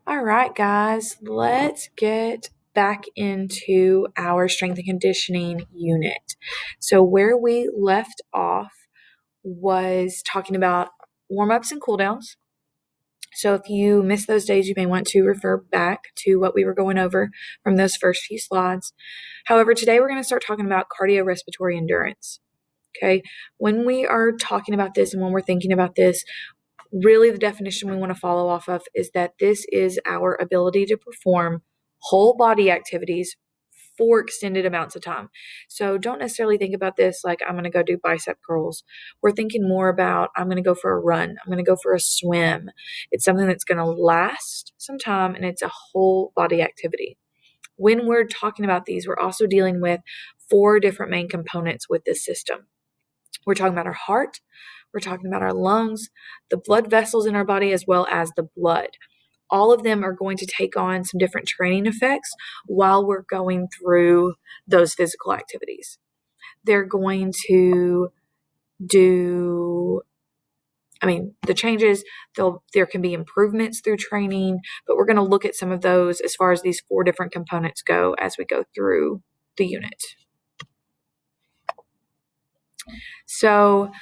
All right, guys, let's get back into our strength and conditioning unit. So, where we left off was talking about warm ups and cool downs. So, if you missed those days, you may want to refer back to what we were going over from those first few slides. However, today we're going to start talking about cardiorespiratory endurance. Okay, when we are talking about this and when we're thinking about this, really the definition we want to follow off of is that this is our ability to perform whole body activities for extended amounts of time. So don't necessarily think about this like I'm going to go do bicep curls. We're thinking more about I'm going to go for a run. I'm going to go for a swim. It's something that's going to last some time and it's a whole body activity. When we're talking about these, we're also dealing with 4 different main components with this system. We're talking about our heart, we're talking about our lungs, the blood vessels in our body, as well as the blood. All of them are going to take on some different training effects while we're going through those physical activities. They're going to do, the changes, there can be improvements through training, but we're going to look at some of those as far as these 4 different components go as we go through the unit. So,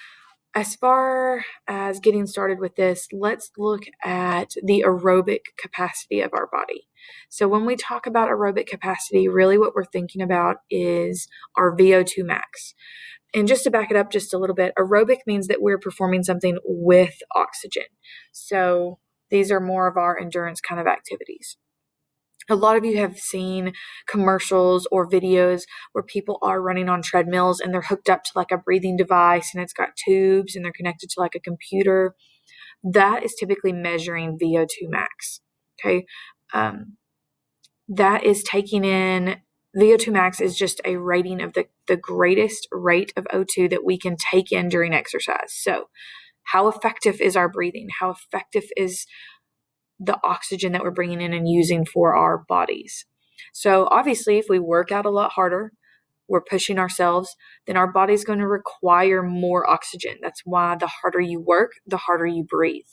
as far as getting started with this, let's look at the aerobic capacity of our body. So when we talk about aerobic capacity, really what we're thinking about is our VO2 max. And just to back it up just a little bit, aerobic means that we're performing something with oxygen. So these are more of our endurance kind of activities. A lot of you have seen commercials or videos where people are running on treadmills and they're hooked up to like a breathing device and it's got tubes and they're connected to like a computer. That is typically measuring VO2 max. Okay. That is taking in VO2 max is just a rating of the greatest rate of O2 that we can take in during exercise. So how effective is our breathing? How effective is the oxygen that we're bringing in and using for our bodies? So obviously, if we work out a lot harder, we're pushing ourselves, then our body's going to require more oxygen. That's why the harder you work, the harder you breathe.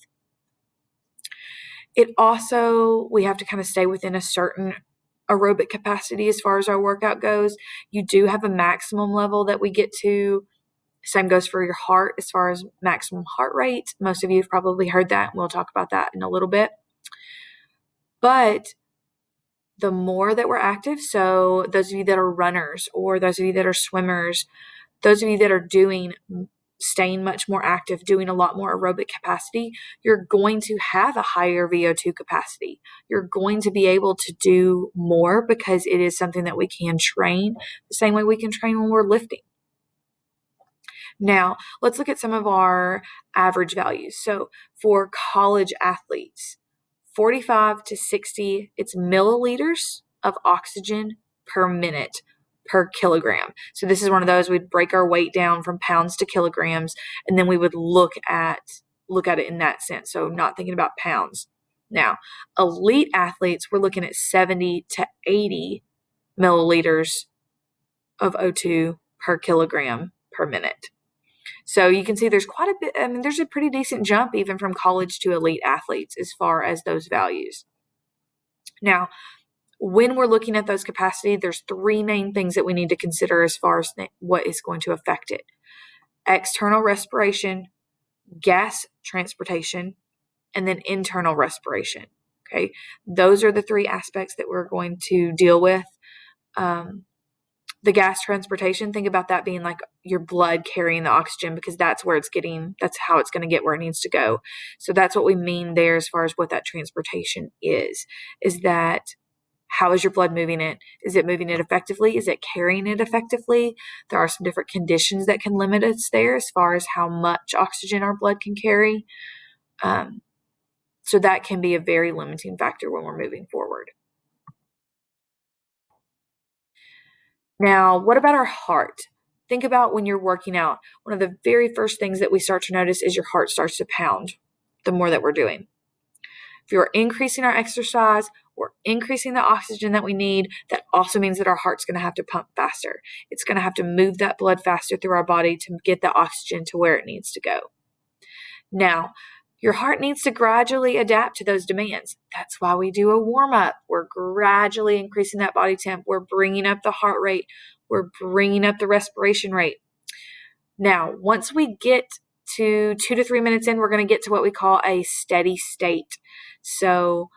It also, we have to kind of stay within a certain aerobic capacity as far as our workout goes. You do have a maximum level that we get to. Same goes for your heart as far as maximum heart rate. Most of you have probably heard that. We'll talk about that in a little bit. But the more that we're active, so those of you that are runners or those of you that are swimmers, those of you that are staying much more active, doing a lot more aerobic capacity, you're going to have a higher VO2 capacity. You're going to be able to do more because it is something that we can train the same way we can train when we're lifting. Now, let's look at some of our average values. So for college athletes, 45 to 60, it's milliliters of oxygen per minute per kilogram. So this is one of those, we'd break our weight down from pounds to kilograms, and then we would look at it in that sense. So not thinking about pounds. Now, elite athletes, we're looking at 70 to 80 milliliters of O2 per kilogram per minute. So you can see there's quite a bit, there's a pretty decent jump even from college to elite athletes as far as those values. Now, when we're looking at those capacity, there's 3 main things that we need to consider as far as what is going to affect it. External respiration, gas transportation, and then internal respiration. Okay, those are the 3 aspects that we're going to deal with. The gas transportation, think about that being like your blood carrying the oxygen because that's how it's going to get where it needs to go. So that's what we mean there as far as what that transportation is that how is your blood moving it? Is it moving it effectively? Is it carrying it effectively? There are some different conditions that can limit us there as far as how much oxygen our blood can carry. So that can be a very limiting factor when we're moving forward. Now, what about our heart? Think about when you're working out. One of the very first things that we start to notice is your heart starts to pound the more that we're doing. If you're increasing our exercise, we're increasing the oxygen that we need. That also means that our heart's going to have to pump faster. It's going to have to move that blood faster through our body to get the oxygen to where it needs to go. Now, Your heart needs to gradually adapt to those demands. That's why we do a warm-up. We're gradually increasing that body temp. We're bringing up the heart rate. We're bringing up the respiration rate. Now, once we get to 2 to 3 minutes in, we're going to get to what we call a steady state. So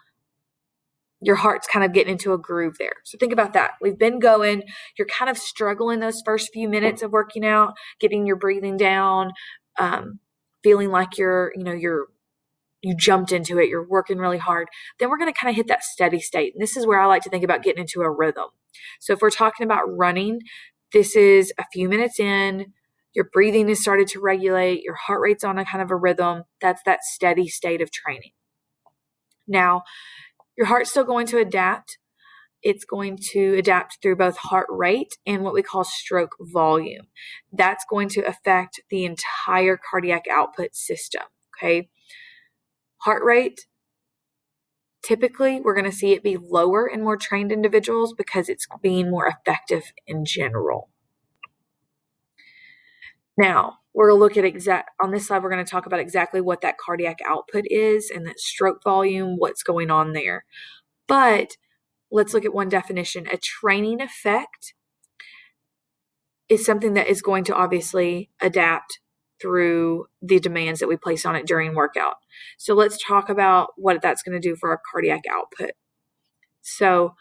your heart's kind of getting into a groove there. So think about that. We've been going. You're kind of struggling those first few minutes of working out, getting your breathing down, feeling like you jumped into it, you're working really hard. Then we're going to kind of hit that steady state. And this is where I like to think about getting into a rhythm. So if we're talking about running, this is a few minutes in, your breathing has started to regulate, your heart rate's on a kind of a rhythm. That's that steady state of training. Now, your heart's still going to adapt. It's going to adapt through both heart rate and what we call stroke volume. That's going to affect the entire cardiac output system, okay? Heart rate, typically we're going to see it be lower in more trained individuals because it's being more effective in general. Now, we're going to look at on this slide, we're going to talk about exactly what that cardiac output is and that stroke volume, what's going on there. But let's look at one definition. A training effect is something that is going to obviously adapt through the demands that we place on it during workout. So let's talk about what that's going to do for our cardiac output. So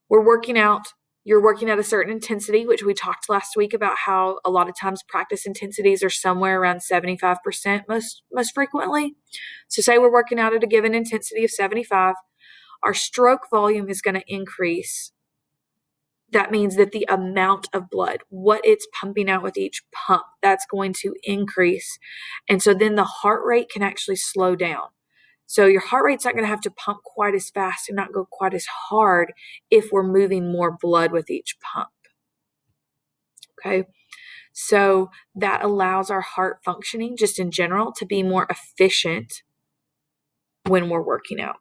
we're working out, you're working at a certain intensity, which we talked last week about how a lot of times practice intensities are somewhere around 75% most frequently. So say we're working out at a given intensity of 75, our stroke volume is going to increase. That means that the amount of blood, what it's pumping out with each pump, that's going to increase. And so then the heart rate can actually slow down. So your heart rate's not going to have to pump quite as fast and not go quite as hard if we're moving more blood with each pump. Okay. So that allows our heart functioning just in general to be more efficient when we're working out.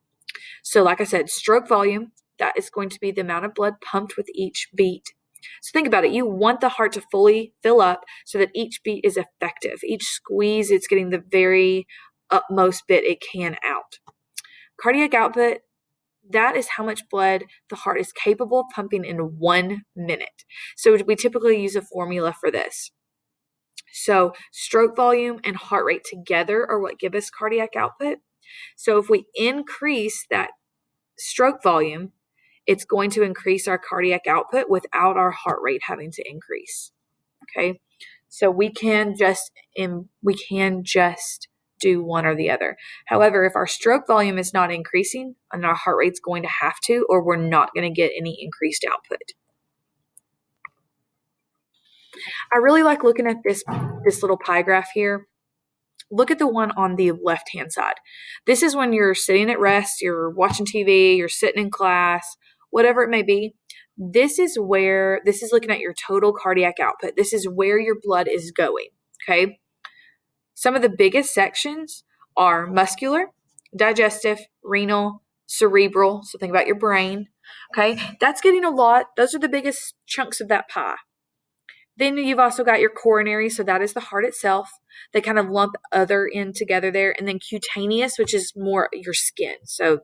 So like I said, stroke volume, that is going to be the amount of blood pumped with each beat. So think about it. You want the heart to fully fill up so that each beat is effective. Each squeeze, it's getting the very utmost bit it can out. Cardiac output, that is how much blood the heart is capable of pumping in 1 minute. So we typically use a formula for this. So stroke volume and heart rate together are what give us cardiac output. So if we increase that stroke volume, it's going to increase our cardiac output without our heart rate having to increase. Okay, so we can just do one or the other. However, if our stroke volume is not increasing, and our heart rate's going to have to, or we're not going to get any increased output. I really like looking at this little pie graph here. Look at the one on the left-hand side. This is when you're sitting at rest, you're watching TV, you're sitting in class, whatever it may be. This is looking at your total cardiac output. This is where your blood is going, okay? Some of the biggest sections are muscular, digestive, renal, cerebral. So think about your brain, okay? That's getting a lot. Those are the biggest chunks of that pie. Then you've also got your coronary, so that is the heart itself. They kind of lump other in together there. And then cutaneous, which is more your skin, so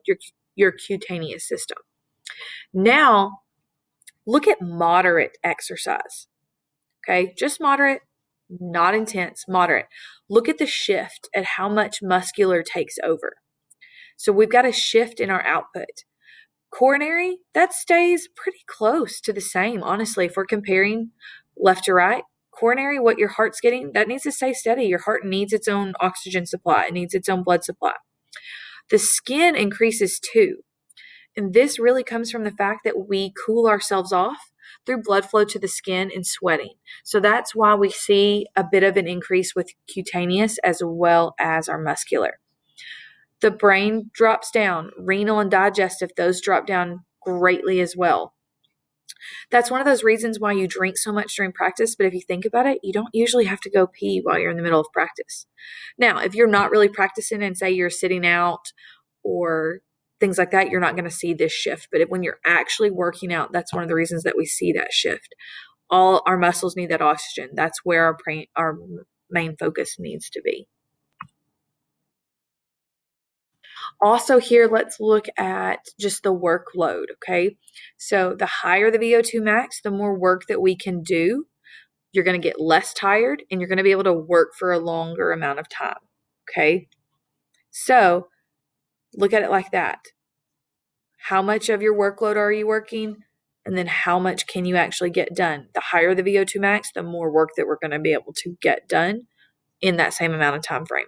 your cutaneous system. Now, look at moderate exercise, okay? Just moderate, not intense, moderate. Look at the shift at how much muscular takes over. So we've got a shift in our output. Coronary, that stays pretty close to the same, honestly, if we're comparing left to right. Coronary, what your heart's getting, that needs to stay steady. Your heart needs its own oxygen supply. It needs its own blood supply. The skin increases too. And this really comes from the fact that we cool ourselves off through blood flow to the skin and sweating. So that's why we see a bit of an increase with cutaneous as well as our muscular. The brain drops down. Renal and digestive, those drop down greatly as well. That's one of those reasons why you drink so much during practice, but if you think about it, you don't usually have to go pee while you're in the middle of practice. Now, if you're not really practicing and say you're sitting out or things like that, you're not going to see this shift. But when you're actually working out, that's one of the reasons that we see that shift. All our muscles need that oxygen. That's where our main focus needs to be. Also here, let's look at just the workload, okay? So the higher the VO2 max, the more work that we can do. You're going to get less tired and you're going to be able to work for a longer amount of time, okay? So look at it like that. How much of your workload are you working? And then how much can you actually get done? The higher the VO2 max, the more work that we're going to be able to get done in that same amount of time frame.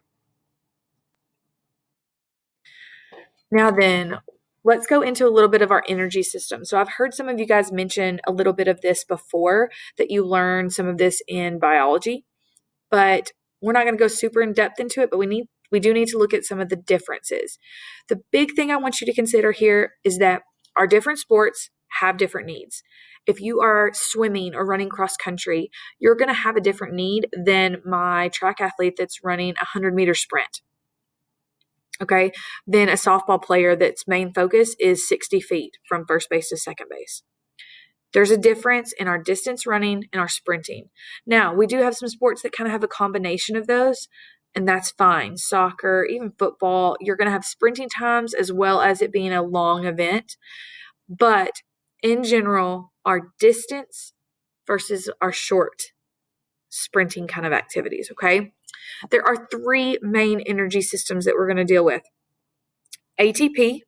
Now then, let's go into a little bit of our energy system. So I've heard some of you guys mention a little bit of this before, that you learned some of this in biology, but we're not going to go super in depth into it, but we do need to look at some of the differences. The big thing I want you to consider here is that our different sports have different needs. If you are swimming or running cross country, you're going to have a different need than my track athlete that's running a 100-meter sprint. Okay, then a softball player that's main focus is 60 feet from first base to second base. There's a difference in our distance running and our sprinting. Now, we do have some sports that kind of have a combination of those, and that's fine. Soccer, even football, you're going to have sprinting times as well as it being a long event. But in general, our distance versus our short sprinting kind of activities, okay? There are three main energy systems that we're going to deal with. ATP,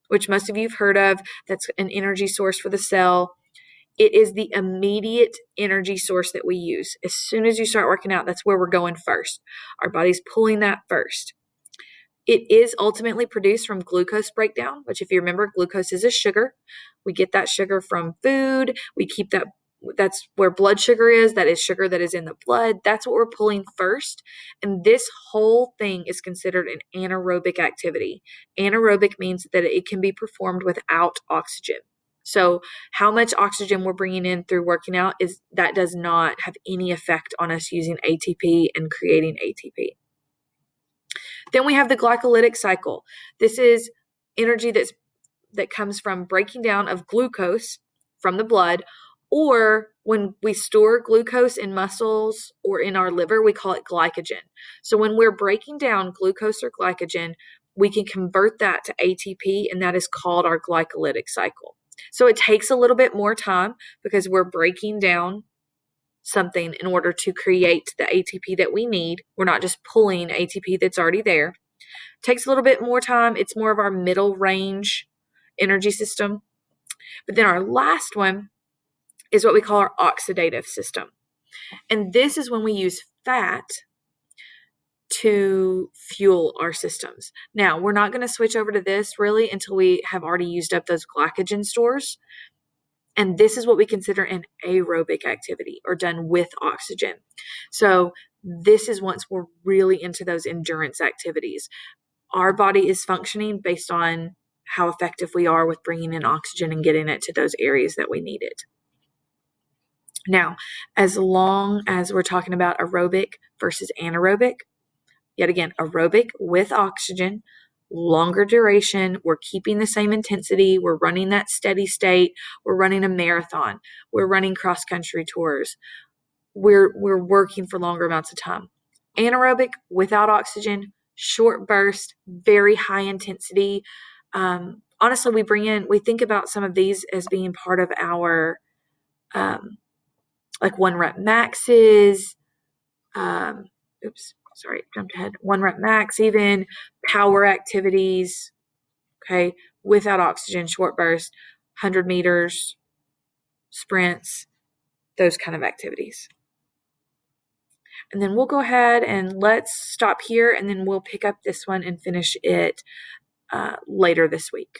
which most of you have heard of, that's an energy source for the cell. It is the immediate energy source that we use. As soon as you start working out, that's where we're going first. Our body's pulling that first. It is ultimately produced from glucose breakdown, which if you remember, glucose is a sugar. We get that sugar from food. We keep that. That's where blood sugar is. That is sugar that is in the blood. That's what we're pulling first. And this whole thing is considered an anaerobic activity. Anaerobic means that it can be performed without oxygen. So how much oxygen we're bringing in through working out that does not have any effect on us using ATP and creating ATP. Then we have the glycolytic cycle. This is energy that comes from breaking down of glucose from the blood, or when we store glucose in muscles or in our liver, we call it glycogen. So when we're breaking down glucose or glycogen, we can convert that to ATP, and that is called our glycolytic cycle. So it takes a little bit more time because we're breaking down something in order to create the ATP that we need. We're not just pulling ATP that's already there. It takes a little bit more time. It's more of our middle range energy system. But then our last one is what we call our oxidative system. And this is when we use fat to fuel our systems. Now, we're not going to switch over to this really until we have already used up those glycogen stores. And this is what we consider an aerobic activity or done with oxygen. So this is once we're really into those endurance activities. Our body is functioning based on how effective we are with bringing in oxygen and getting it to those areas that we need it. Now, as long as we're talking about aerobic versus anaerobic, yet again, aerobic with oxygen, longer duration, we're keeping the same intensity, we're running that steady state, we're running a marathon, we're running cross-country tours, we're working for longer amounts of time. Anaerobic without oxygen, short burst, very high intensity. Honestly, we think about some of these as being part of our like 1 rep maxes, jumped ahead. 1 rep max, even power activities, okay, without oxygen, short burst, 100 meters, sprints, those kind of activities. And then we'll go ahead and let's stop here, and then we'll pick up this one and finish it later this week.